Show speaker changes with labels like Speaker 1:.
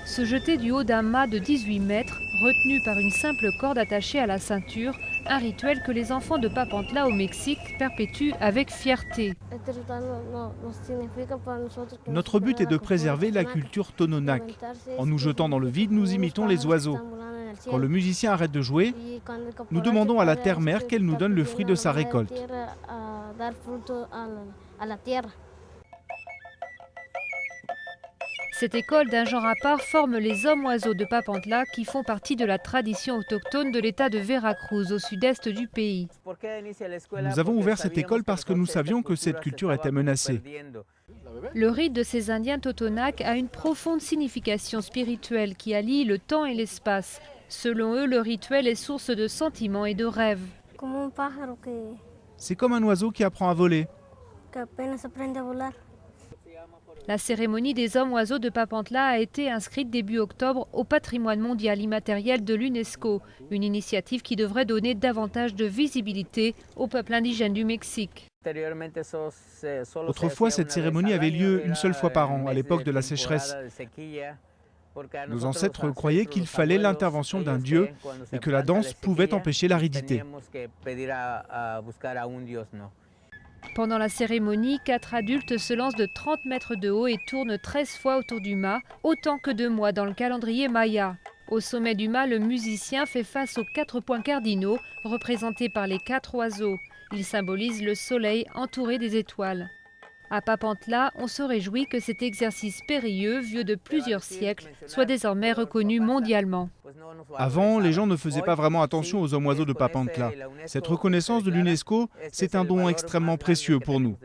Speaker 1: Se jeter du haut d'un mât de 18 mètres, retenu par une simple corde attachée à la ceinture, un rituel que les enfants de Papantla au Mexique perpétuent avec fierté.
Speaker 2: Notre but est de préserver la culture tononac. En nous jetant dans le vide, nous imitons les oiseaux. Quand le musicien arrête de jouer, nous demandons à la terre-mère qu'elle nous donne le fruit de sa récolte.
Speaker 1: Cette école d'un genre à part forme les hommes-oiseaux de Papantla qui font partie de la tradition autochtone de l'état de Veracruz au sud-est du pays.
Speaker 2: Nous avons ouvert cette école parce que nous savions que cette culture était menacée.
Speaker 1: Le rite de ces Indiens Totonac a une profonde signification spirituelle qui allie le temps et l'espace. Selon eux, le rituel est source de sentiments et de rêves.
Speaker 2: C'est comme un oiseau qui apprend à voler.
Speaker 1: La cérémonie des hommes-oiseaux de Papantla a été inscrite début octobre au patrimoine mondial immatériel de l'UNESCO, une initiative qui devrait donner davantage de visibilité au peuple indigène du Mexique.
Speaker 2: Autrefois, cette cérémonie avait lieu une seule fois par an, à l'époque de la sécheresse. Nos ancêtres croyaient qu'il fallait l'intervention d'un dieu et que la danse pouvait empêcher l'aridité.
Speaker 1: Pendant la cérémonie, 4 adultes se lancent de 30 mètres de haut et tournent 13 fois autour du mât, autant que de mois dans le calendrier maya. Au sommet du mât, le musicien fait face aux 4 points cardinaux, représentés par les 4 oiseaux. Ils symbolisent le soleil entouré des étoiles. À Papantla, on se réjouit que cet exercice périlleux, vieux de plusieurs siècles, soit désormais reconnu mondialement.
Speaker 2: Avant, les gens ne faisaient pas vraiment attention aux hommes-oiseaux de Papantla. Cette reconnaissance de l'UNESCO, c'est un don extrêmement précieux pour nous.